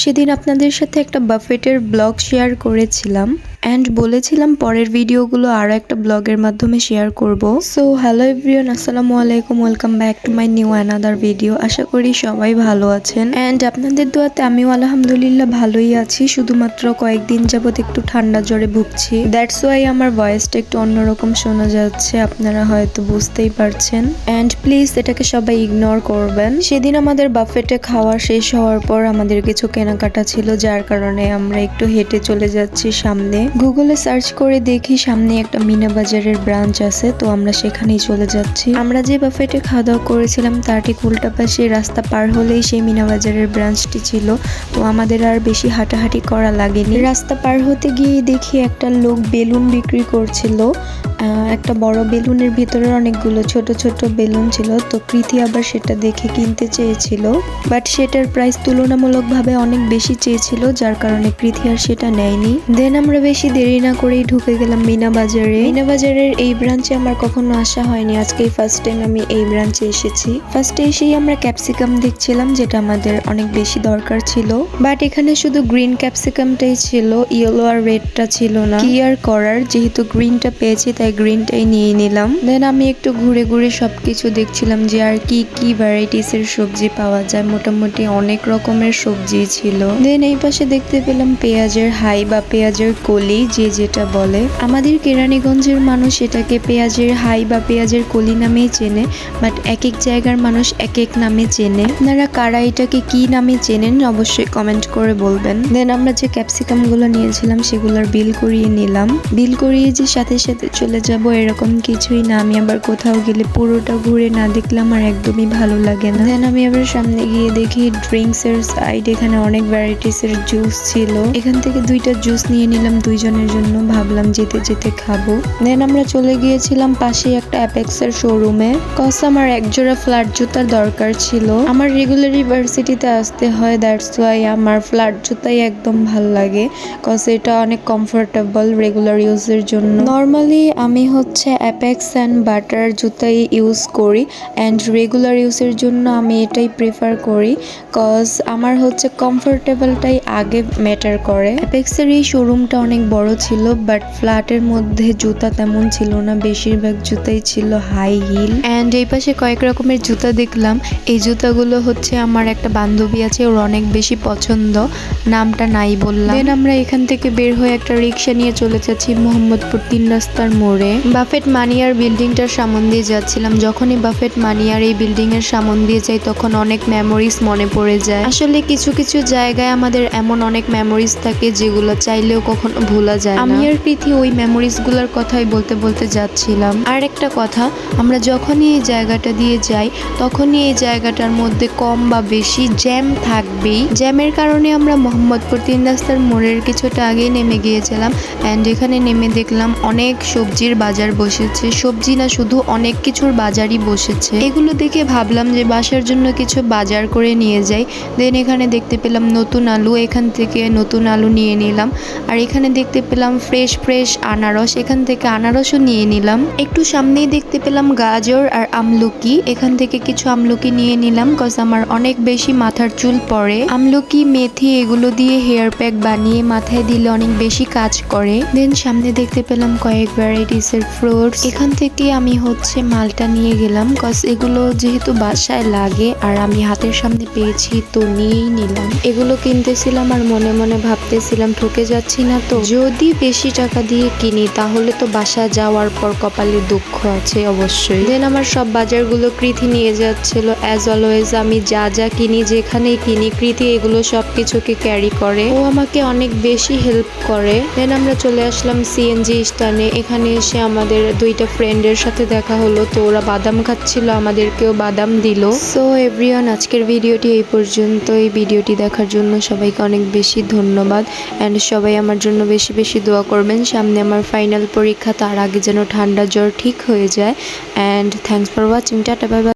সেদিন আপনাদের সাথে একটা বাফেটের ব্লগ শেয়ার করেছিলাম অ্যান্ড বলেছিলাম পরের ভিডিওগুলো আরও একটা ব্লগের মাধ্যমে শেয়ার করব। সো হ্যালো এভরিওয়ান, আসসালামু আলাইকুম, welcome back to my new another video. আশা করি সবাই ভালো আছেন অ্যান্ড আপনাদের দোয়াতে আমিও আলহামদুলিল্লাহ ভালোই আছি। শুধুমাত্র কয়েকদিন যাবত একটু ঠান্ডা জ্বরে ভুগছি, দ্যাটস ওয়াই আমার ভয়েসটা একটু অন্যরকম শোনা যাচ্ছে, আপনারা হয়তো বুঝতেই পারছেন। অ্যান্ড প্লিজ এটাকে সবাই ইগনোর করবেন। সেদিন আমাদের বাফেটে খাওয়া শেষ হওয়ার পর আমাদের কিছু কেনাকাটা ছিল, যার কারণে আমরা একটু হেঁটে চলে যাচ্ছি সামনে। গুগলে সার্চ করে দেখি সামনে একটা মিনা বাজারের ব্রাঞ্চ আছে, তো আমরা সেখানেই চলে যাচ্ছি। আমরা যে বাফেটে খাওয়া দাওয়া করেছিলাম তার ঠিক উল্টা পাশে রাস্তা পার হলেই সেই মিনা বাজারের ব্রাঞ্চটি ছিল, তো আমাদের আর বেশি হাঁটাহাঁটি করা লাগেনি। রাস্তা পার হতে গিয়ে দেখি একটা লোক বেলুন বিক্রি করছিল। একটা বড় বেলুনের ভিতরে অনেকগুলো ছোট ছোট বেলুন ছিল, তো প্রীতি আবার সেটা দেখে কিনতে চেয়েছিল, বাট সেটার প্রাইস তুলনামূলকভাবে অনেক বেশি চেয়েছিল, যার কারণে প্রীতি আর সেটা নেয়নি। দেন আমরা বেশি দেরি না করেই ঢুকে গেলাম মিনা বাজারে। মিনা বাজারের এই ব্রাঞ্চে আমার কখনো আসা হয়নি, আজকেই ফার্স্ট টাইম আমি এই ব্রাঞ্চে এসেছি। ফার্স্টে এসেই আমরা ক্যাপসিকাম দেখছিলাম, যেটা আমাদের অনেক বেশি দরকার ছিল, বাট এখানে শুধু গ্রিন ক্যাপসিকামটাই ছিল, ইয়েলো আর রেডটা ছিল না। কি আর করার, যেহেতু গ্রিনটা পেয়েছি তাই গ্রিনটাই নিয়ে নিলাম। দেন আমি একটু ঘুরে ঘুরে সবকিছু দেখছিলাম যে আর কি কি ভ্যারাইটিস এর সবজি পাওয়া যায়। মোটামুটি অনেক রকমের সবজি ছিল। দেন এই পাশে দেখতে পেলাম পেঁয়াজের হাই বা পেঁয়াজের কলি, যে যেটা বলে। আমাদের কেরানীগঞ্জের মানুষ এটাকে পেঁয়াজের হাই বা পেঁয়াজের কলি নামেই চেনে, বাট এক এক জায়গার মানুষ এক এক নামে চেনে। আপনারা কারা এটাকে কি নামে চেনেন অবশ্যই কমেন্ট করে বলবেন। দেন আমরা যে ক্যাপসিকাম গুলো নিয়েছিলাম সেগুলোর বিল করিয়ে নিলাম। বিল করিয়ে যে সাথে সাথে চলে যাব এরকম কিছুই না, আমি আবার কোথাও গেলে পুরোটা ঘুরে না দেখলাম আর একদমই ভালো লাগে না। দেন আমি আবার সামনে গিয়ে দেখি ড্রিঙ্কস এর সাইড, এখানে অনেক ভ্যারাইটিস এর জুস ছিল। এখান থেকে দুইটা জুস নিয়ে নিলাম দুইজনের জন্য, ভাবলাম যেতে যেতে খাবো। দেন আমরা চলে গিয়েছিলাম পাশে একটা অ্যাপেক্স এর শোরুমে, কজ আমার একজোড়া ফ্ল্যাট জুতার দরকার ছিল। আমার রেগুলার ইউনিভার্সিটিতে আসতে হয়, দ্যাটস ওয়াই আমার ফ্ল্যাট জুতাই একদম ভালো লাগে, কজ এটা অনেক কমফোর্টেবল রেগুলার ইউজের জন্য। নর্মালি আমি হচ্ছে অ্যাপেক্স অ্যান্ড বাটার জুতাই ইউজ করি, অ্যান্ড রেগুলার ইউজের জন্য আমি এটাই প্রেফার করি, কজ আমার হচ্ছে কমফোর্টেবলটাই আগে ম্যাটার করে। অ্যাপেক্সের এই শোরুমটা অনেক বড় ছিল, বাট ফ্ল্যাটের মধ্যে জুতা তেমন ছিল না, বেশিরভাগ জুতাই ছিল হাই হিল। অ্যান্ড এই পাশে কয়েক রকমের জুতা দেখলাম। এই জুতাগুলো হচ্ছে আমার একটা বান্ধবী আছে, ওর অনেক বেশি পছন্দ, নামটা নাই বললাম। দেন আমরা এখান থেকে বের হয়ে একটা রিক্সা নিয়ে চলে যাচ্ছি মোহাম্মদপুর 3 রাস্তার মোড়ে। বাফেট মানিয়ার বিল্ডিংটার সামন দিয়ে যাচ্ছিলাম। যখনই বাফেট মানিয়ার এই বিল্ডিং এর সামন দিয়ে যাই তখন অনেক মেমোরিজ মনে পড়ে যায়। আসলে কিছু কিছু জায়গায় আমাদের এমন অনেক মেমোরিজ থাকে যেগুলো চাইলেও কখনো ভোলা যায় না। আমি আর প্রীতি ওই মেমোরিজ গুলার কথাই বলতে বলতে যাচ্ছিলাম। আর একটা কথা, আমরা যখনই এই জায়গাটা দিয়ে যাই তখনই এই জায়গাটার মধ্যে কম বা বেশি জ্যাম থাকবেই। জ্যামের কারণে আমরা মোহাম্মদপুর 3 রাস্তার মোড়ের কিছুটা আগেই নেমে গিয়েছিলাম, অ্যান্ড এখানে নেমে দেখলাম অনেক সবজির বাজার বসেছে। সবজি না, শুধু অনেক কিছুর বাজারই বসেছে। এগুলো দেখে ভাবলাম যে বাসার জন্য কিছু বাজার করে নিয়ে যাই। দেন এখানে দেখতে পেলাম নতুন আলু, এখান থেকে নতুন আলু নিয়ে নিলাম। আর এখানে দেখতে পেলাম ফ্রেশ ফ্রেশ আনারস, এখান থেকে আনারসও নিয়ে নিলাম। একটু সামনেই দেখতে পেলাম গাজর আর আমলকি, এখান থেকে কিছু আমলকি নিয়ে নিলাম, কজ আমার অনেক বেশি মাথার চুল পড়ে। আমলকি, মেথি এগুলো দিয়ে হেয়ার প্যাক বানিয়ে মাথায় দিলে অনেক বেশি কাজ করে। দেন সামনে দেখতে পেলাম কয়েক ভ্যারাইটিস এর ফ্রুটস, এখান থেকে আমি হচ্ছে মালটা নিয়ে গেলাম, কজ এগুলো যেহেতু বাসায় লাগে আর আমি হাতের সামনে পেয়েছি তো নিয়েই নিলাম। এগুলো কিনতেছিলাম আর মনে মনে ভাবতেছিলাম ঠকে যাচ্ছি না তো, যদি বেশি টাকা দিয়ে কিনি তাহলে তো বাসা যাওয়ার পর কপালে দুঃখ আছে অবশ্যই। দেন আমার সব বাজারগুলো প্রীতি নিয়ে যাচ্ছিল। অ্যাজ অলওয়েজ আমি যা যা কিনি, যেখানেই কিনি, প্রীতি এগুলো সবকিছুকে ক্যারি করে, ও আমাকে অনেক বেশি হেল্প করে। দেন আমরা চলে আসলাম সিএনজি স্ট্যান্ডে। এখানে এসে আমাদের দুইটা ফ্রেন্ডের সাথে দেখা হলো, তো ওরা বাদাম খাচ্ছিল, আমাদেরকেও বাদাম দিল। সো এভরিওয়ান, আজকের ভিডিওটি এই পর্যন্ত। এই ভিডিওটি দেখার জন্য সবাইকে অনেক বেশি ধন্যবাদ, অ্যান্ড সবাই আমার জন্য বেশি বেশি দোয়া করবেন। সামনে আমার ফাইনাল পরীক্ষা, তার আগে যেন ঠান্ডা জ্বর ঠিক হয়ে যায়। And thanks for watching, tata bye bye.